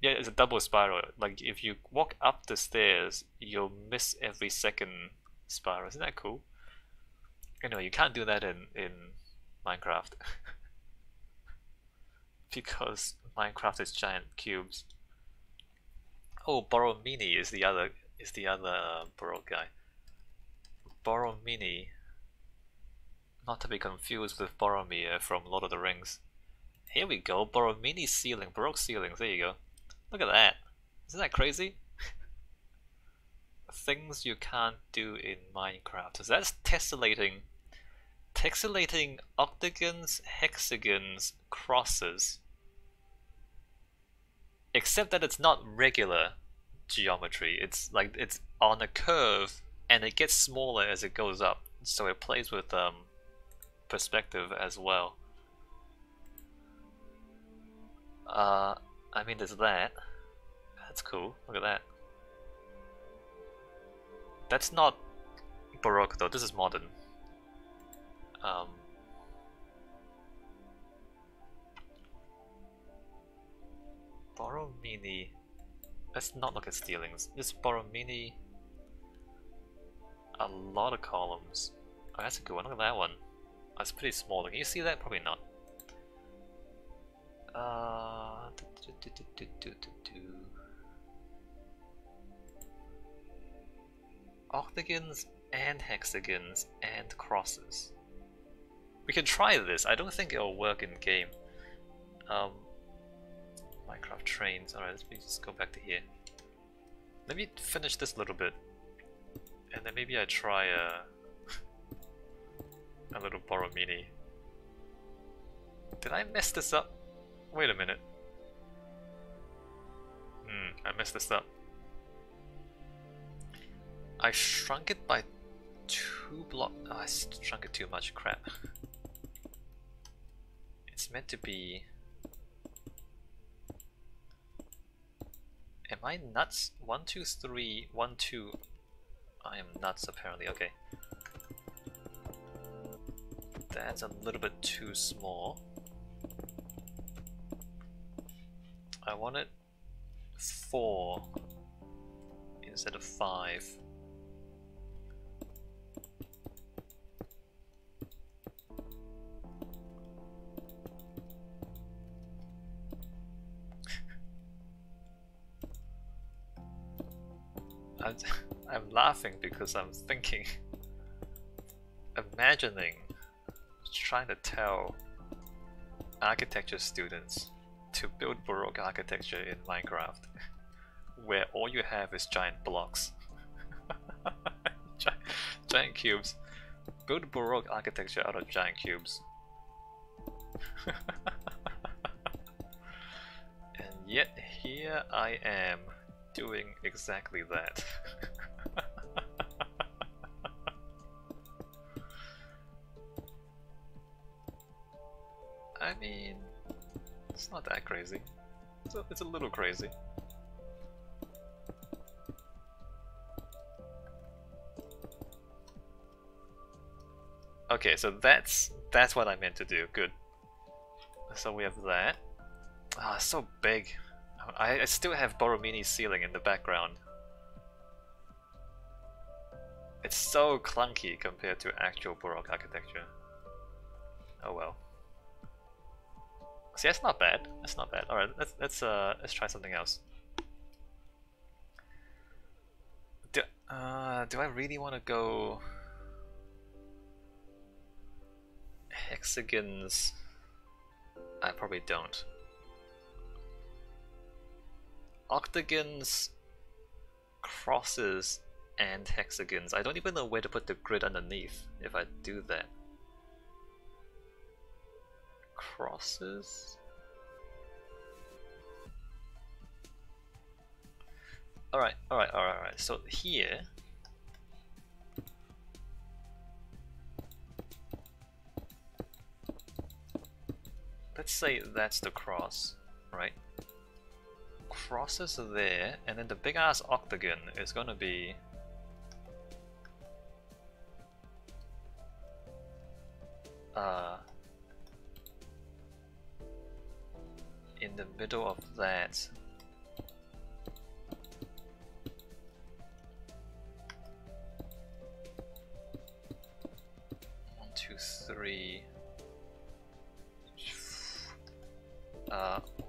Yeah, it's a double spiral. Like if you walk up the stairs, you'll miss every second spiral. Isn't that cool? Anyway, you can't do that in Minecraft because Minecraft is giant cubes. Oh, Borromini is the other Baroque guy. Borromini, not to be confused with Boromir from Lord of the Rings. Here we go, Borromini ceiling, Baroque ceilings. There you go. Look at that. Isn't that crazy? Things you can't do in Minecraft. So that's tessellating. Tessellating octagons, hexagons, crosses. Except that it's not regular geometry. It's like it's on a curve and it gets smaller as it goes up. So it plays with perspective as well. I mean there's that. That's cool. Look at that. That's not Baroque though, this is modern. Borromini. Let's not look at ceilings. This Borromini. A lot of columns. Oh, that's a good one. Look at that one. Oh, it's pretty small. Can you see that? Probably not. Octagons and hexagons and crosses. We can try this. I don't think it'll work in game. Minecraft trains. Alright, let me just go back to here. Let me finish this little bit. And then maybe I try a little Borromini. Did I mess this up? Wait a minute. I messed this up. I shrunk it by 2 blocks. Oh, I shrunk it too much. Crap. It's meant to be. Am I nuts? 1, 2, 3, 1, 2. I am nuts apparently. Okay. That's a little bit too small. I want it 4 instead of 5. I'm laughing because I'm thinking, imagining, trying to tell architecture students to build Baroque architecture in Minecraft, where all you have is giant blocks. Giant cubes. Build Baroque architecture out of giant cubes. And yet here I am doing exactly that. I mean, it's not that crazy. It's a little crazy. Okay, so that's what I meant to do. Good. So we have that. Ah, it's so big. I still have Borromini's ceiling in the background. It's so clunky compared to actual Baroque architecture. Oh well. See, that's not bad. That's not bad. All right, let's try something else. Do I really want to go hexagons? I probably don't. Octagons, crosses, and hexagons. I don't even know where to put the grid underneath if I do that. Crosses? Alright. So here, let's say that's the cross, right? Crosses are there, and then the big ass octagon is gonna be in the middle of that. 3.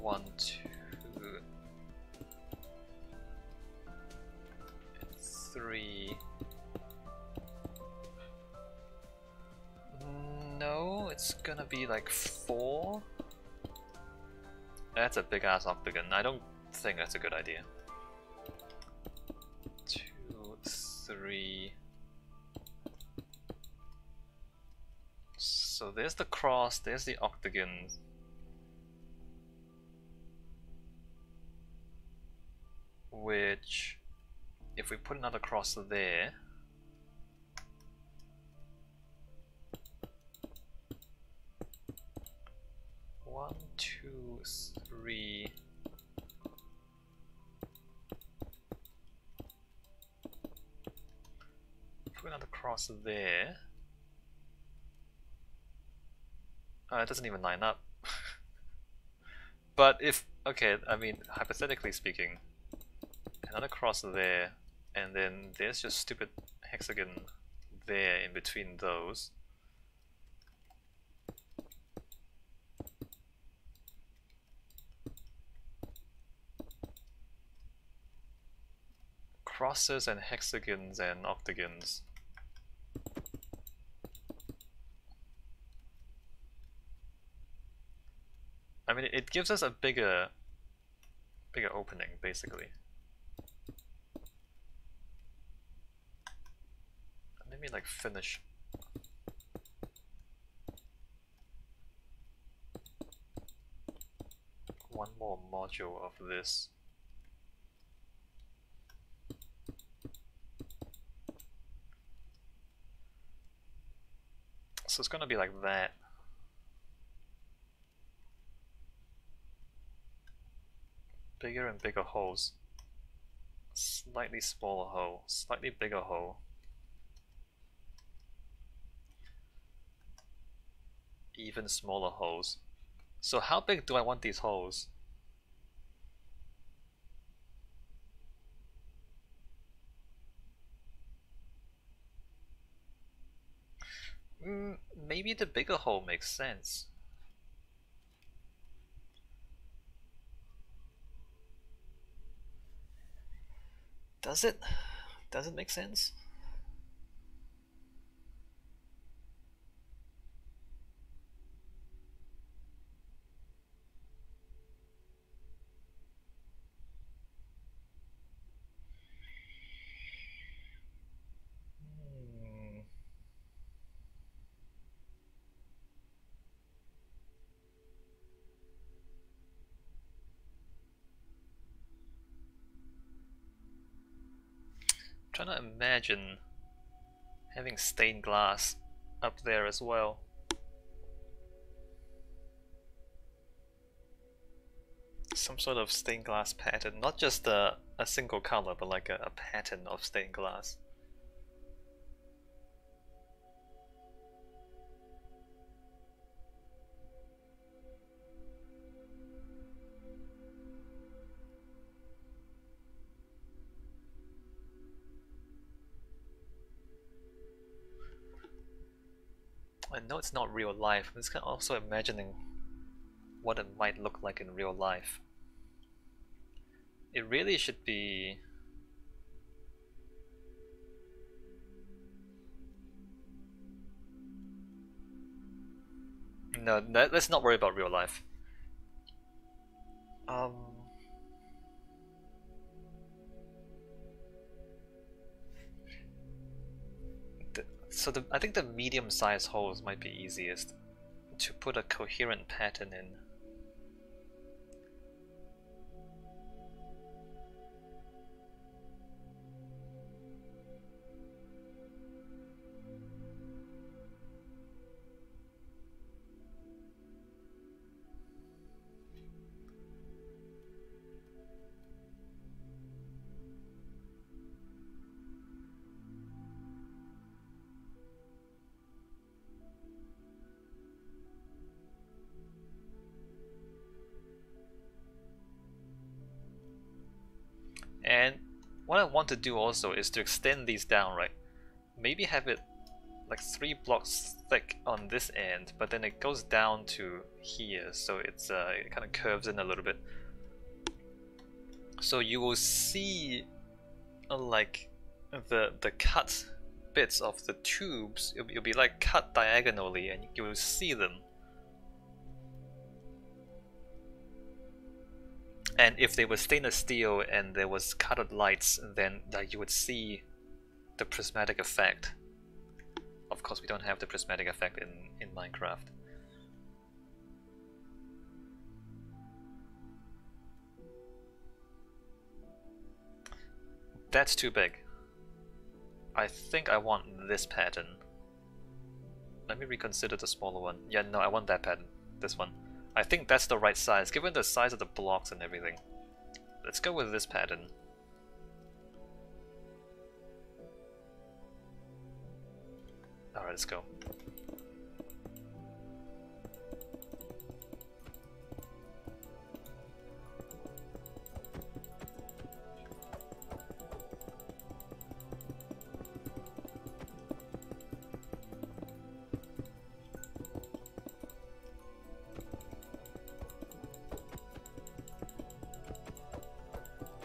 1, 2, 3. No, it's gonna be like 4. That's a big ass octagon. I don't think that's a good idea. 2, 3. So there's the cross, there's the octagon. Which, if we put another cross there, one, two, three. Put another cross there. It doesn't even line up. But if, okay, I mean, hypothetically speaking, another cross there, and then there's just stupid hexagon there in between those. Crosses and hexagons and octagons. I mean, it gives us a bigger opening, basically. Let me like finish. One more module of this. So it's gonna be like that. Bigger and bigger holes. Slightly smaller hole, slightly bigger hole. Even smaller holes. So how big do I want these holes? Maybe the bigger hole makes sense. Does it? Does it make sense? Trying to imagine having stained glass up there as well. Some sort of stained glass pattern, not just a single color, but like a pattern of stained glass. I know it's not real life, but it's kind of also imagining what it might look like in real life. It really should be... No, let's not worry about real life. So I think the medium-sized holes might be easiest to put a coherent pattern in. And what I want to do also is to extend these down, right? Maybe have it like 3 blocks thick on this end, but then it goes down to here, so it's it kind of curves in a little bit. So you will see like the cut bits of the tubes. It'll be like cut diagonally, and you will see them. And if they were stainless steel and there was colored lights, then you would see the prismatic effect. Of course, we don't have the prismatic effect in Minecraft. That's too big. I think I want this pattern. Let me reconsider the smaller one. Yeah, no, I want that pattern. This one. I think that's the right size, given the size of the blocks and everything. Let's go with this pattern. Alright, let's go.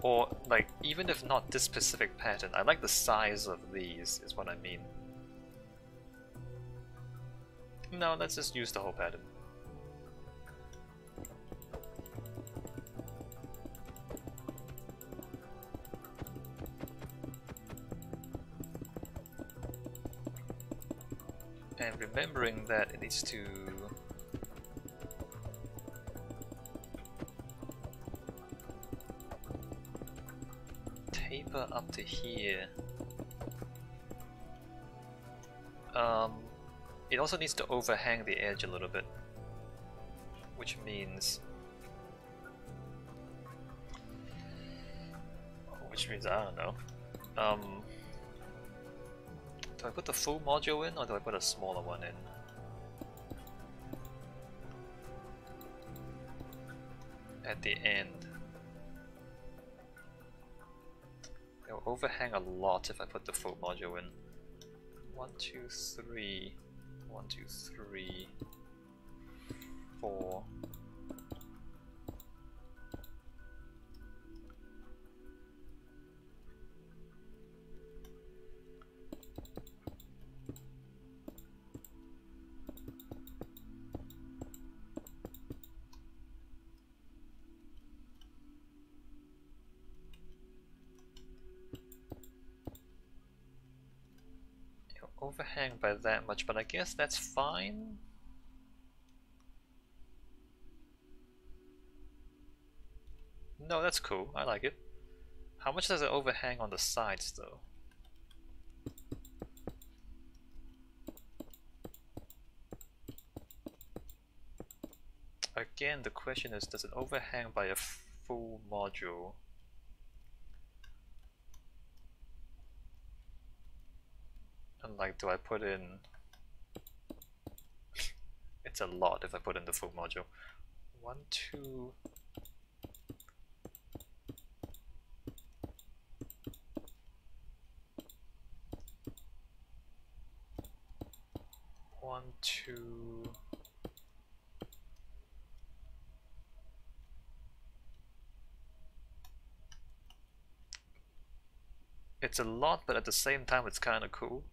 Or, like, even if not this specific pattern, I like the size of these, is what I mean. No, let's just use the whole pattern. And remembering that it needs to taper up to here. It also needs to overhang the edge a little bit, which means I don't know. Do I put the full module in, or do I put a smaller one in? At the end. It'll overhang a lot if I put the full module in. 1, 2, 3. 1, 2, 3. 4. Overhang by that much, but I guess that's fine. No, that's cool. I like it. How much does it overhang on the sides, though? Again, the question is, does it overhang by a full module? And like, do I put in... It's a lot if I put in the full module. 1, 2... 1, 2... It's a lot, but at the same time it's kinda cool.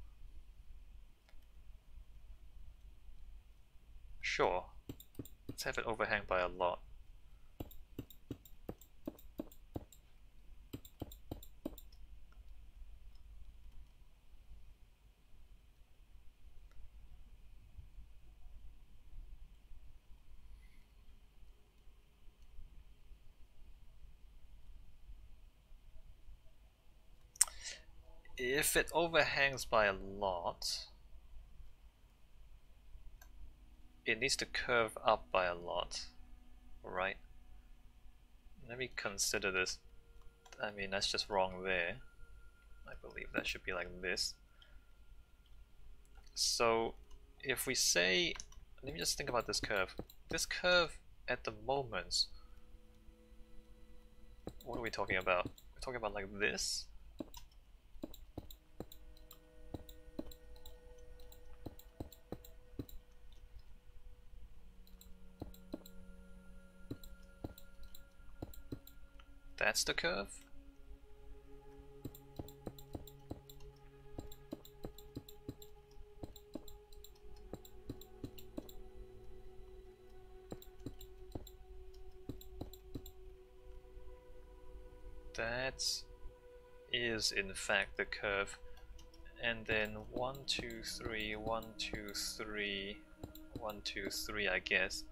Sure. Let's have it overhang by a lot. If it overhangs by a lot, it needs to curve up by a lot, right? Let me consider this. I mean, that's just wrong there. I believe that should be like this. So if we say, let me just think about this curve. This curve at the moment, what are we talking about? We're talking about like this. That's the curve? That is in fact the curve. And then 1, 2, 3, 1, 2, 3, 1, 2, 3, I guess.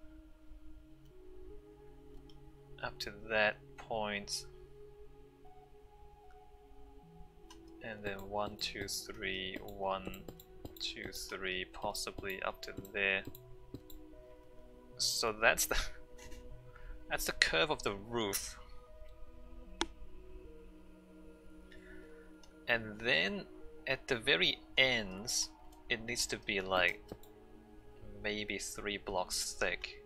Up to that point. And then 1, 2, 3, 1, 2, 3, possibly up to there. So that's the that's the curve of the roof. And then at the very ends, it needs to be like maybe 3 blocks thick.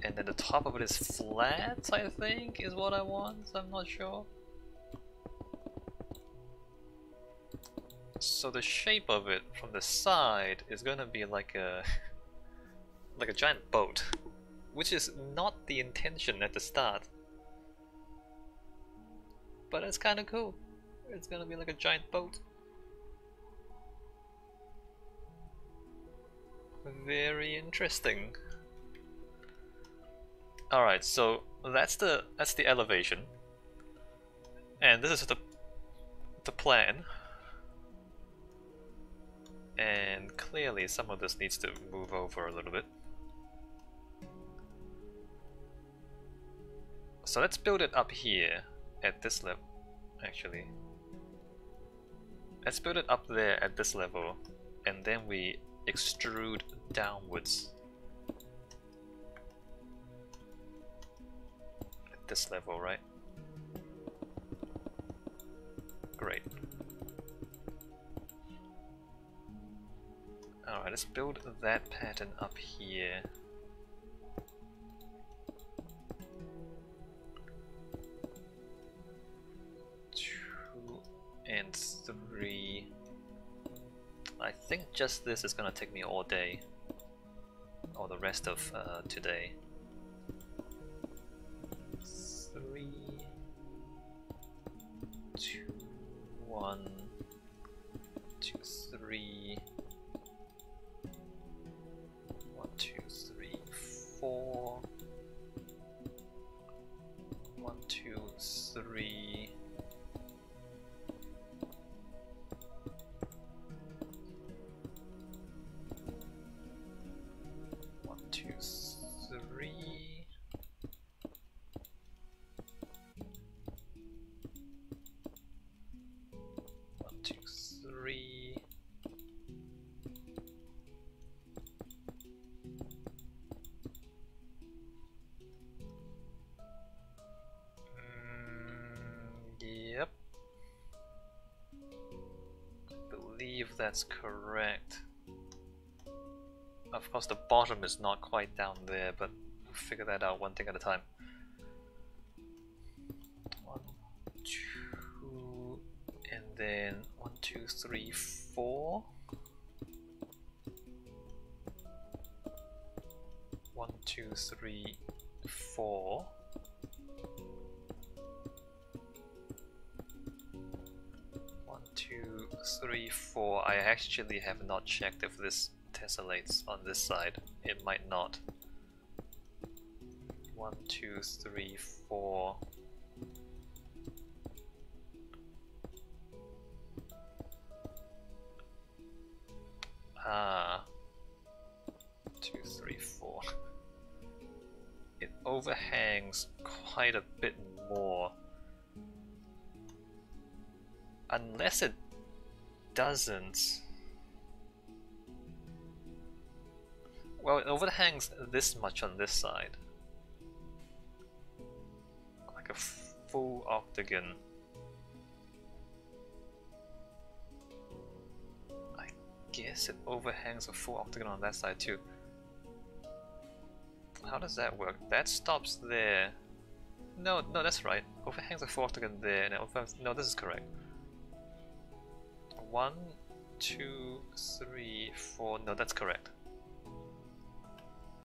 And then the top of it is flat, I think, is what I want. I'm not sure. So the shape of it from the side is gonna be like a like a giant boat, which is not the intention at the start. But it's kind of cool. It's gonna be like a giant boat. Very interesting. Alright, so that's the elevation. And this is the plan. And clearly some of this needs to move over a little bit. So let's build it up here at this level, actually. Let's build it up there at this level, and then we extrude downwards. At this level, right? Great. Alright, let's build that pattern up here. 2 and 3. I think just this is gonna take me all day, or the rest of today. 3, 2, 1, 2, 3. 1, 2, 3, 4. 1, 2, 3. 1, 2, 3. 1, 2, 3. Yep. I believe that's correct. Of course the bottom is not quite down there, but we'll figure that out one thing at a time. 1, 2, and then 1, 2, 3, 4. 1, 2, 3, 4. 1, 2, 3, 4. I actually have not checked if this tessellates on this side. It might not. 1, 2, 3, 4. Ah. 2, 3, 4. It overhangs quite a bit more. Unless it doesn't. Well, it overhangs this much on this side. Like a full octagon. I guess it overhangs a full octagon on that side too. How does that work? That stops there. No, that's right. Overhangs a full octagon there, and it overhangs. No, this is correct. 1, 2, 3, 4. No, that's correct.